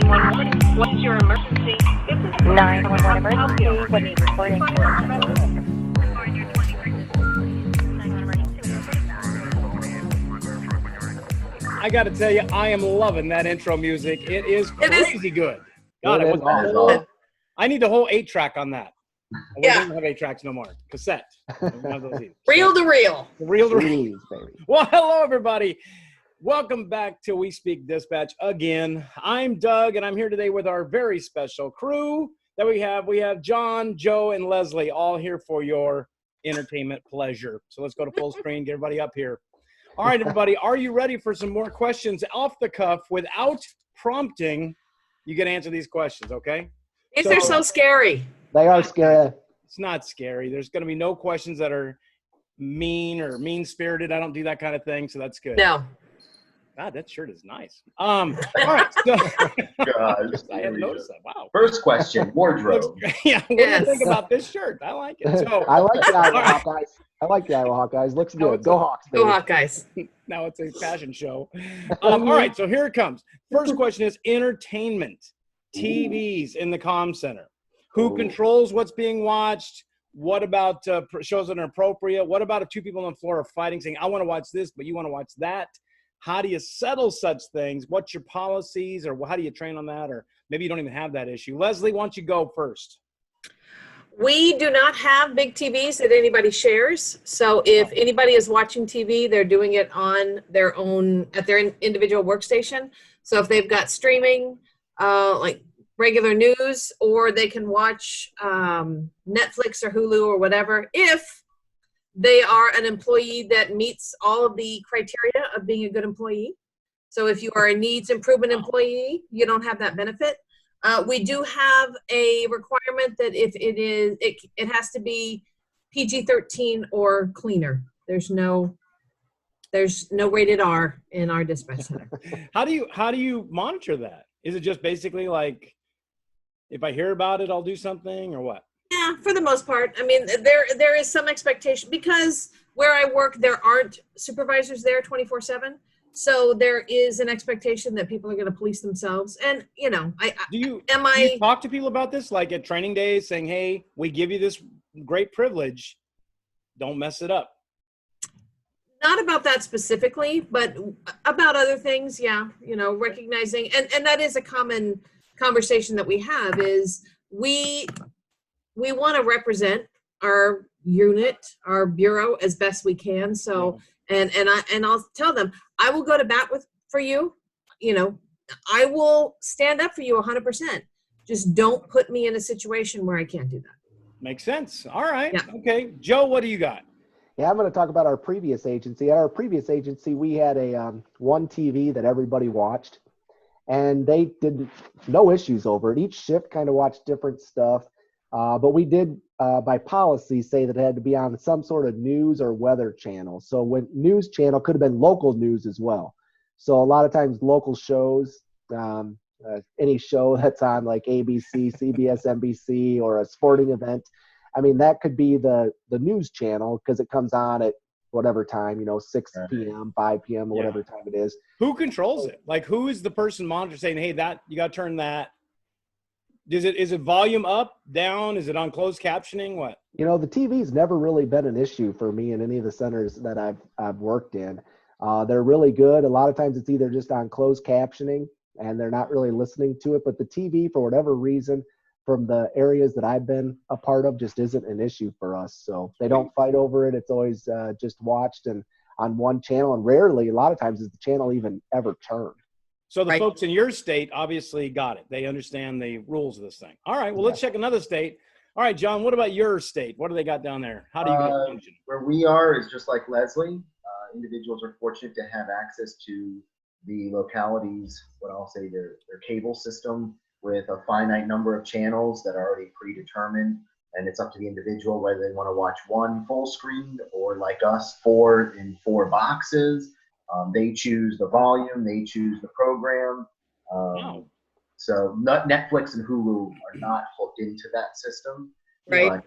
911. What's your emergency? This is 911 emergency. What are you reporting? I got to tell you, I am loving that intro music. It is crazy good. God, I need the whole 8-track on that. We don't have 8 tracks no more. Cassette. Reel to reel. Reel to reel. Well, hello, everybody. Welcome back to We Speak Dispatch again. I'm Doug, and I'm here today with our very special crew that we have. We have John, Joe, and Leslie all here for your entertainment pleasure. So let's go to full screen, get everybody up here. All right, everybody, are you ready for some more questions off the cuff without prompting? You can answer these questions, okay? These are so scary. They are scary. It's not scary. There's going to be no questions that are mean or mean-spirited. I don't do that kind of thing, so that's good. No. God, that shirt is nice. All right. So, God, I hadn't noticed that. Wow. First question, wardrobe. Yeah, what do you think about this shirt? I like it. So, I like the Iowa Hawkeyes. I like the Iowa Hawkeyes. Looks good. Go Hawks, baby. Go Hawkeyes. Now it's a fashion show. All right, so here it comes. First question is entertainment. TVs in the comm center. Who controls what's being watched? What about shows that are inappropriate? What about if two people on the floor are fighting, saying, I want to watch this, but you want to watch that? How do you settle such things? What's your policies, or how do you train on that? Or maybe you don't even have that issue. Leslie, why don't you go first? We do not have big TVs that anybody shares. So if anybody is watching TV, they're doing it on their own, at their individual workstation. So if they've got streaming, like regular news, or they can watch Netflix or Hulu or whatever, if they are an employee that meets all of the criteria of being a good employee. So if you are a needs improvement employee, you don't have that benefit. We do have a requirement that if it has to be PG-13 or cleaner. There's no rated R in our dispatch center. How do you monitor that? Is it just basically like, if I hear about it, I'll do something, or what? Yeah, for the most part. I mean, there is some expectation, because where I work, there aren't supervisors there 24/7. So there is an expectation that people are going to police themselves. And, do you talk to people about this, like at training days, saying, hey, we give you this great privilege, don't mess it up? Not about that specifically, but about other things, yeah. Recognizing, and that is a common conversation that we have, is we want to represent our unit, our bureau, as best we can. So, and I'll tell them, I will go to bat for you. I will stand up for you 100%. Just don't put me in a situation where I can't do that. Makes sense. All right. Yeah. Okay. Joe, what do you got? Yeah, I'm going to talk about our previous agency. At our previous agency, we had a one TV that everybody watched, and they did no issues over it. Each shift kind of watched different stuff, but we did, by policy, say that it had to be on some sort of news or weather channel. So when news channel could have been local news as well. So a lot of times local shows, any show that's on like ABC, CBS, NBC, or a sporting event, I mean, that could be the news channel, because it comes on at whatever time, 6 p.m., 5 p.m., or whatever time it is. Who controls it? Like, who is the person monitoring, saying, hey, that you got to turn that? Is it volume up, down? Is it on closed captioning? What? The TV's never really been an issue for me in any of the centers that I've worked in. They're really good. A lot of times it's either just on closed captioning and they're not really listening to it, but the TV, for whatever reason, from the areas that I've been a part of, just isn't an issue for us. So they don't fight over it. It's always just watched and on one channel, and rarely, a lot of times, is the channel even ever turned. So the folks in your state obviously got it. They understand the rules of this thing. All right, well, let's check another state. All right, John, what about your state? What do they got down there? How do you function? Where we are is just like Leslie. Individuals are fortunate to have access to the localities, what I'll say, their cable system, with a finite number of channels that are already predetermined. And it's up to the individual whether they want to watch one full screen, or like us, 4 in 4 boxes. They choose the volume, they choose the program. So Netflix and Hulu are not hooked into that system. Right. But,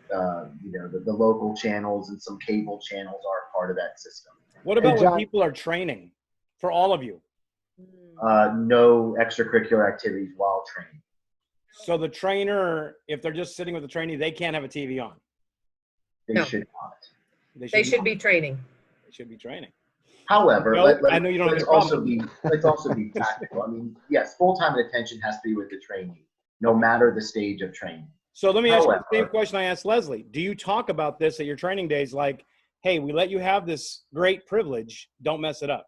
the local channels and some cable channels are part of that system. What about when people are training for all of you? no extracurricular activities while training. So the trainer, if they're just sitting with the trainee, they can't have a TV on. They No. should not. They should be training. They should be training. However, No, I know you don't have let's any problem. also be practical. I mean, yes, full-time attention has to be with the trainee, no matter the stage of training. So let me ask you the same However- question I asked Leslie. Do you talk about this at your training days? Like, hey, we let you have this great privilege. Don't mess it up.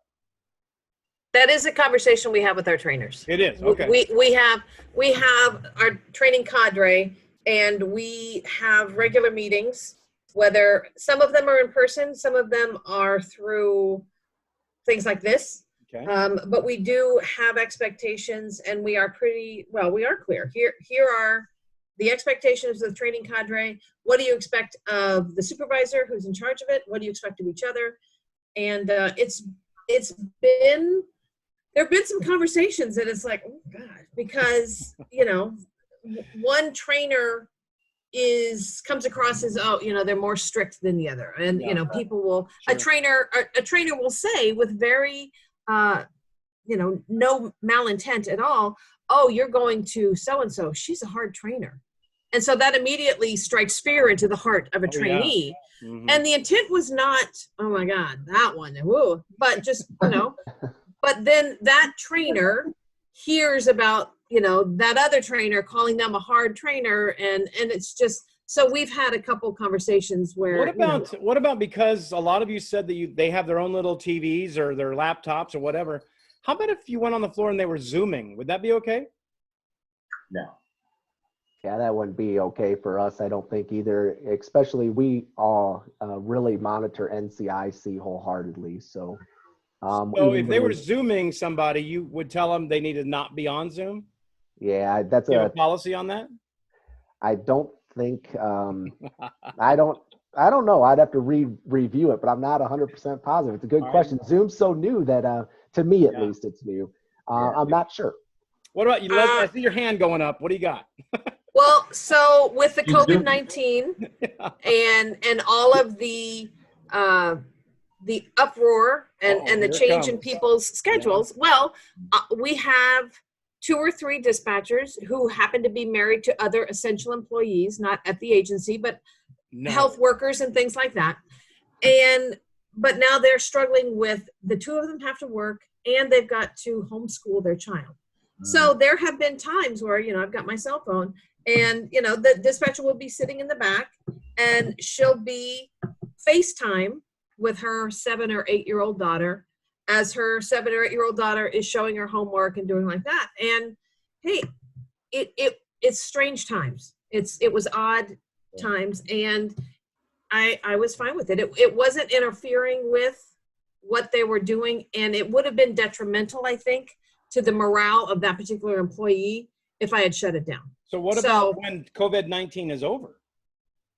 That is a conversation we have with our trainers. It is. Okay. We have our training cadre, and we have regular meetings, whether some of them are in person, some of them are through things like this. Okay. But we do have expectations, and we are clear. Here are the expectations of the training cadre. What do you expect of the supervisor who's in charge of it? What do you expect of each other? And there have been some conversations that it's like, oh God, because, one trainer comes across as, they're more strict than the other. And, people will, Sure. a trainer will say with very, no malintent at all, oh, you're going to so-and-so, she's a hard trainer. And so that immediately strikes fear into the heart of a trainee. Yeah. Mm-hmm. And the intent was not, oh my God, that one, woo, but just, but then that trainer hears about, that other trainer calling them a hard trainer. And it's just, so we've had a couple conversations where. What about, because a lot of you said that they have their own little TVs or their laptops or whatever. How about if you went on the floor and they were Zooming? Would that be okay? No. Yeah, that wouldn't be okay for us, I don't think either. Especially we all really monitor NCIC wholeheartedly. So, so if they were Zooming somebody, you would tell them they need to not be on Zoom? Yeah, that's you have a policy on that? I don't think. I don't know. I'd have to review it, but I'm not 100% positive. It's a good question. Right. Zoom's so new that to me at least it's new. I'm not sure. What about you, Leslie? I see your hand going up. What do you got? Well, so with the COVID-19 and all of the uproar and the change in people's schedules, we have 2 or 3 dispatchers who happen to be married to other essential employees, not at the agency, but health workers and things like that. But now they're struggling with the 2 of them have to work and they've got to homeschool their child. So there have been times where, I've got my cell phone and, the dispatcher will be sitting in the back and she'll be FaceTime with her 7 or 8-year-old daughter as her 7 or 8-year-old daughter is showing her homework and doing like that. And hey, it's strange times. It was odd times. And I was fine with it. It wasn't interfering with what they were doing. And it would have been detrimental, I think, to the morale of that particular employee if I had shut it down. So what about when COVID-19 is over?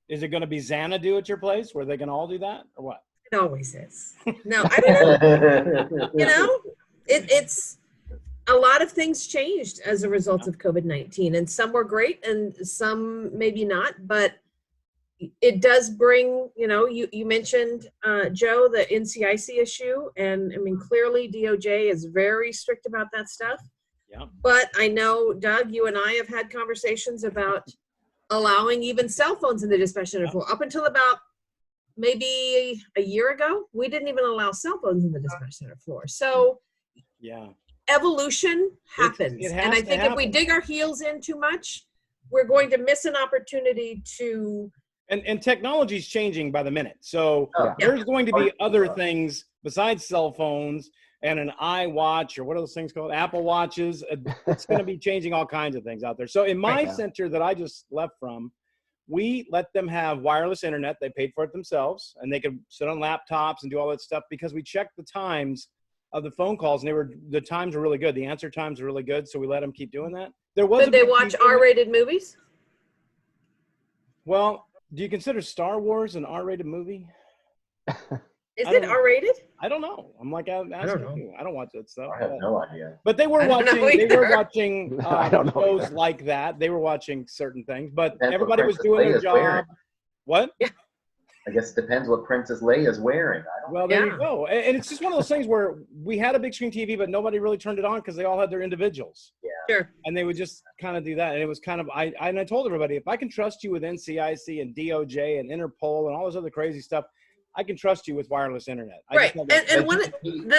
Is it going to be Xanadu at your place where they can all do that or what? It always is. No, I don't know. It's a lot of things changed as a result of COVID-19 and some were great and some maybe not, but it does bring, you mentioned, Joe, the NCIC issue. And I mean, clearly DOJ is very strict about that stuff. Yeah. But I know, Doug, you and I have had conversations about allowing even cell phones in the dispatch center floor. Up until about maybe a year ago, we didn't even allow cell phones in the dispatch center floor. So yeah, evolution happens. And I think if we dig our heels in too much, we're going to miss an opportunity to. And technology is changing by the minute. So there's going to be other things besides cell phones and an iWatch or what are those things called? Apple Watches. It's going to be changing all kinds of things out there. So in my center that I just left from, we let them have wireless internet. They paid for it themselves and they could sit on laptops and do all that stuff because we checked the times of the phone calls and the times were really good. The answer times were really good. So we let them keep doing that. Did they watch R-rated movies? Well, do you consider Star Wars an R-rated movie? Is it R-rated? I don't know. I'm like, I'm asking you. I don't watch that stuff. I have no idea. But they were watching shows like that. They were watching certain things, but everybody was doing their job. What? Yeah. I guess it depends what Princess Leia's wearing. I don't Well, there Yeah. you go. And it's just one of those things where we had a big screen TV, but nobody really turned it on because they all had their individuals. Sure. And they would just kind of do that. And it was kind of, I told everybody, if I can trust you with NCIC and DOJ and Interpol and all this other crazy stuff, I can trust you with wireless internet. Right. One of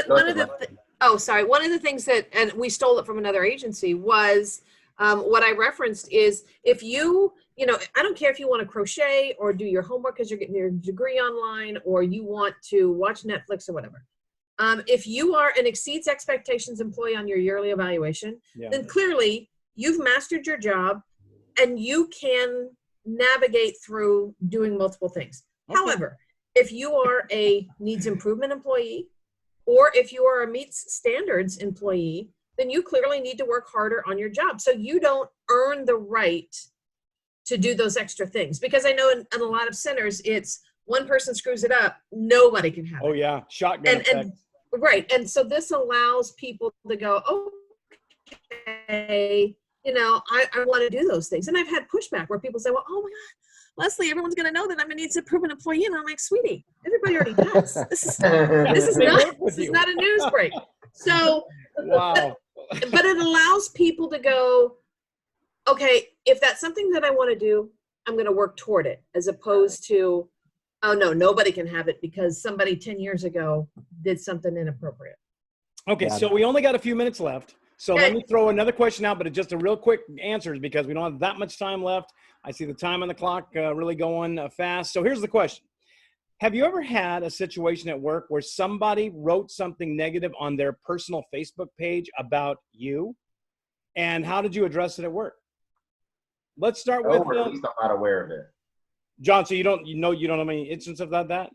one of the things that, and we stole it from another agency, was what I referenced is if you I don't care if you want to crochet or do your homework because you're getting your degree online, or you want to watch Netflix or whatever. If you are an exceeds expectations employee on your yearly evaluation, then clearly you've mastered your job and you can navigate through doing multiple things. Okay. However, if you are a needs improvement employee, or if you are a meets standards employee, then you clearly need to work harder on your job. So you don't earn the right to do those extra things. Because I know in a lot of centers, it's one person screws it up, nobody can have it. Oh yeah, shotgun effect. Right. And so this allows people to go, okay, I want to do those things. And I've had pushback where people say, well, oh my God, Leslie, everyone's going to know that I'm a needs improvement employee. And I'm like, sweetie, everybody already does. This is not a news break. So, wow. but it allows people to go, okay, if that's something that I want to do, I'm going to work toward it, as opposed to, oh no, nobody can have it because somebody 10 years ago did something inappropriate. Okay, so we only got a few minutes left. So let me throw another question out, but it's just a real quick answers because we don't have that much time left. I see the time on the clock really going fast. So here's the question. Have you ever had a situation at work where somebody wrote something negative on their personal Facebook page about you? And how did you address it at work? Let's start with or at least I'm not aware of it. John. So you don't have any instances of that?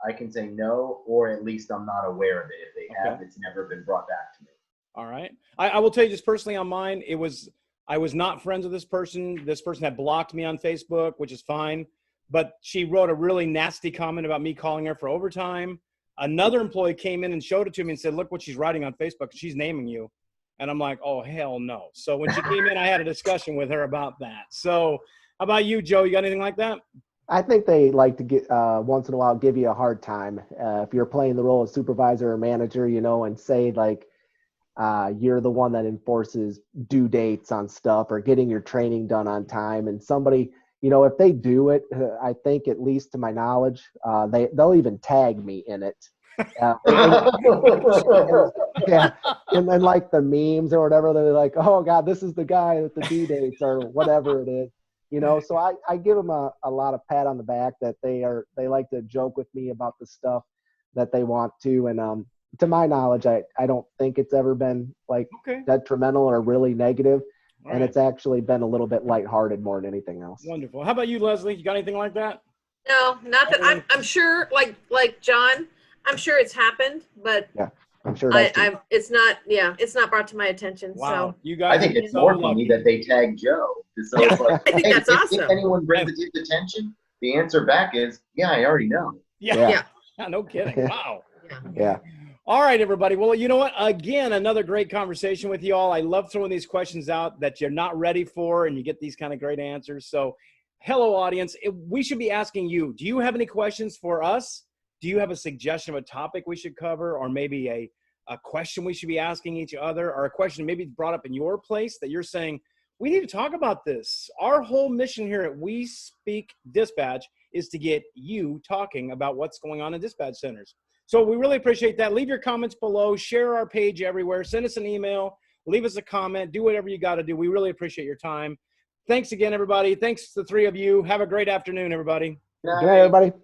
I can say no, or at least I'm not aware of it. If they have, it's never been brought back to me. All right. I will tell you just personally on mine, I was not friends with this person. This person had blocked me on Facebook, which is fine. But she wrote a really nasty comment about me calling her for overtime. Another employee came in and showed it to me and said, look what she's writing on Facebook. She's naming you. And I'm like, oh, hell no. So when she came in, I had a discussion with her about that. So how about you, Joe? You got anything like that? I think they like to get once in a while give you a hard time if you're playing the role of supervisor or manager, and say like you're the one that enforces due dates on stuff or getting your training done on time. And somebody, if they do it, I think at least to my knowledge, they'll even tag me in it. Yeah, and then like the memes or whatever, they're like, oh God, this is the guy with the due dates or whatever it is. So I give them a lot of pat on the back that they like to joke with me about the stuff that they want to. And to my knowledge, I don't think it's ever been like detrimental or really negative. All and it's actually been a little bit lighthearted more than anything else. Wonderful. How about you, Leslie? You got anything like that? No, not that I'm sure, like John, I'm sure it's happened, but yeah, I'm sure it's not brought to my attention. Wow. So you guys, I think it's more funny that they tag Joe. So it's like, I think that's awesome. If anyone brings it to his attention, the answer back is, yeah, I already know. Yeah. No kidding. Wow. Yeah. All right, everybody. Well, you know what? Again, another great conversation with you all. I love throwing these questions out that you're not ready for, and you get these kind of great answers. So, hello, audience. We should be asking you, do you have any questions for us? Do you have a suggestion of a topic we should cover, or maybe a question we should be asking each other, or a question maybe brought up in your place that you're saying, we need to talk about this? Our whole mission here at We Speak Dispatch is to get you talking about what's going on in dispatch centers. So we really appreciate that. Leave your comments below. Share our page everywhere. Send us an email. Leave us a comment. Do whatever you got to do. We really appreciate your time. Thanks again, everybody. Thanks to the three of you. Have a great afternoon, everybody. Good night, everybody. Bye.